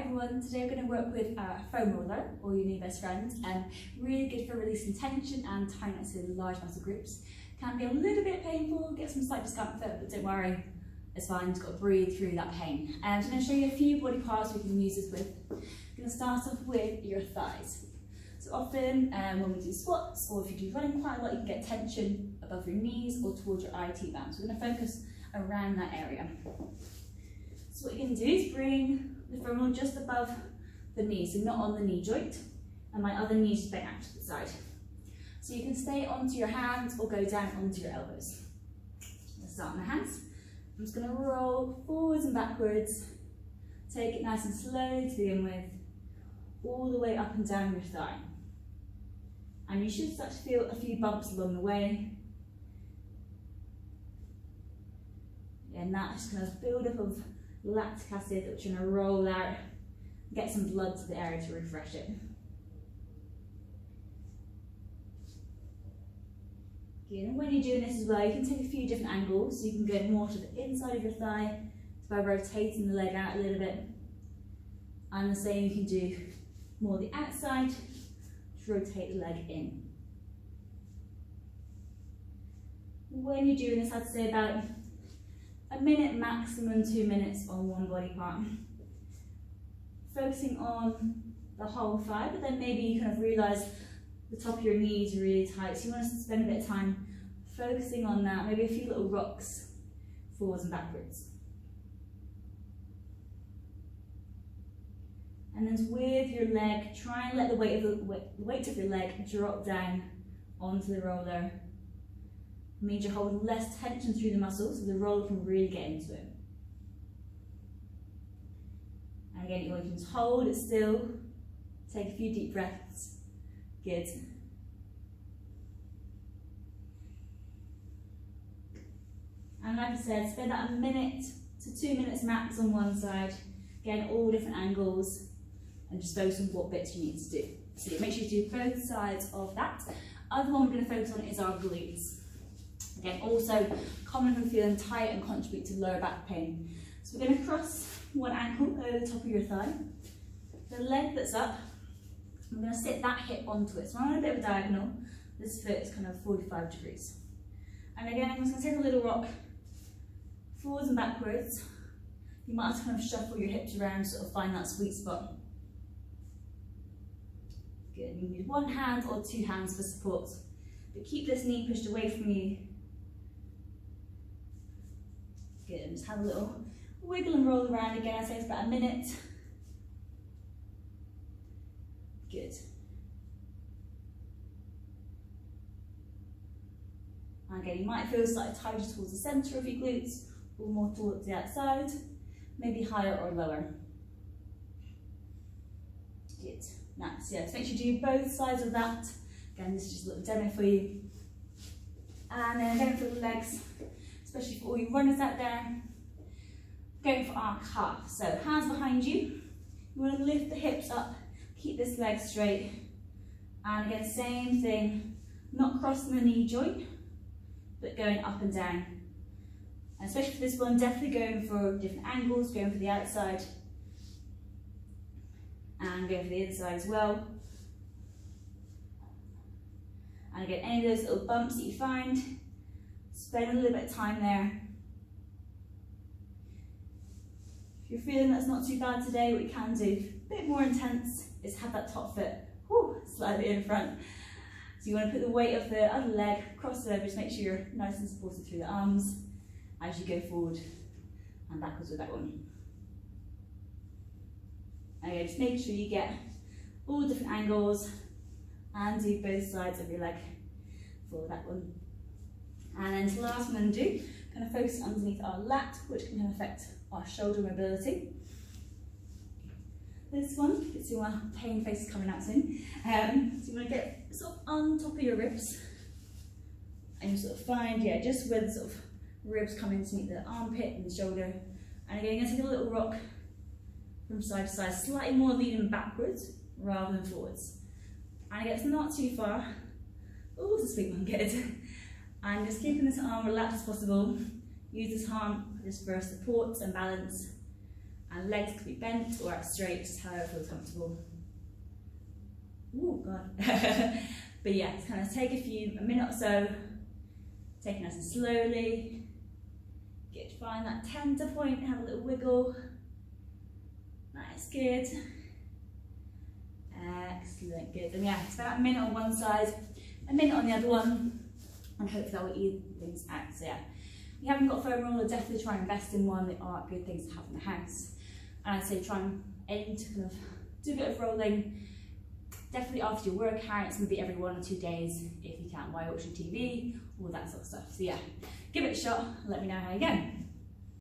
everyone, today we're going to work with a foam roller, or your new best friend, and really good for releasing tension and tightness in large muscle groups. Can be a little bit painful, get some slight discomfort, but don't worry, it's fine, you've got to breathe through that pain. So I'm going to show you a few body parts we can use this with. I'm going to start off with your thighs. So often when we do squats, or if you do running quite a lot, you can get tension above your knees or towards your IT band. So we're going to focus around that area. So what you can do is bring the femoral just above the knee, so not on the knee joint, and my other knee just bent out to the side. So you can stay onto your hands or go down onto your elbows. Let's start on the hands. I'm just going to roll forwards and backwards, take it nice and slow to begin with, all the way up and down your thigh. And you should start to feel a few bumps along the way. And that's kind of build up of lactic acid that we're going to roll out, get some blood to the area to refresh it. Good. And when you're doing this as well, you can take a few different angles, so you can go more to the inside of your thigh, so by rotating the leg out a little bit. And the same you can do more the outside, to rotate the leg in. When you're doing this, I'd say about a minute, maximum 2 minutes on one body part. Focusing on the whole thigh, but then maybe you kind of realise the top of your knees are really tight, so you want to spend a bit of time focusing on that, maybe a few little rocks forwards and backwards. And then with your leg, try and let the weight of your leg drop down onto the roller. It means you're holding less tension through the muscles, so the roller can really get into it. And again, you can just hold it still, take a few deep breaths. Good. And like I said, spend about a minute to 2 minutes max on one side. Again, all different angles, and just focus on what bits you need to do. So make sure you do both sides of that. Other one we're going to focus on is our glutes. Again, also common from feeling tight and contribute to lower back pain. So we're going to cross one ankle over the top of your thigh. The leg that's up, I'm going to sit that hip onto it. So I'm on a bit of a diagonal. This foot is kind of 45 degrees. And again, I'm just going to take a little rock forwards and backwards. You might have to kind of shuffle your hips around to sort of find that sweet spot. Good. You need one hand or two hands for support. But keep this knee pushed away from you. Good. And just have a little wiggle and roll around again. I'd say it's about a minute. Good. And again, you might feel slightly tighter towards the centre of your glutes, or more towards the outside, maybe higher or lower. Good. Nice. Yeah, so make sure you do both sides of that. Again, this is just a little demo for you. And then again for the legs, especially for all you runners out there, going for our calf. So hands behind you. You want to lift the hips up, keep this leg straight. And again, same thing, not crossing the knee joint, but going up and down. And especially for this one, definitely going for different angles, going for the outside, and going for the inside as well. And again, any of those little bumps that you find, spend a little bit of time there. If you're feeling that's not too bad today, what you can do, a bit more intense, is have that top foot slightly in front. So you want to put the weight of the other leg across the over, just make sure you're nice and supported through the arms as you go forward and backwards with that one. Okay, just make sure you get all different angles and do both sides of your leg for that one. And then the last one I'm going to do, kind of focus underneath our lat, which can affect our shoulder mobility. This one, you can see my pain face is coming out soon. So you want to get sort of on top of your ribs, and you sort of find, yeah, just where the sort of ribs come in to meet the armpit and the shoulder. And again, you're going to take a little rock from side to side, slightly more leaning backwards rather than forwards. And again, it's not too far. Oh, it's a sweet one, good. And just keeping this arm relaxed as possible. Use this arm just for support and balance. And legs can be bent or out straight, just however feels comfortable. Oh God. But yeah, just kind of take a minute or so, take it nice and slowly. Find that tender point, have a little wiggle. Nice, good. Excellent, good. And yeah, it's about a minute on one side, a minute on the other one, and hopefully that will even things out. So yeah, if you haven't got a foam roller, definitely try and invest in one. They are good things to have in the house. And I'd say try and aim to kind of do a bit of rolling. Definitely after your workouts, maybe every 1 or 2 days if you can, while watching TV, all that sort of stuff. So yeah, give it a shot and let me know how you go.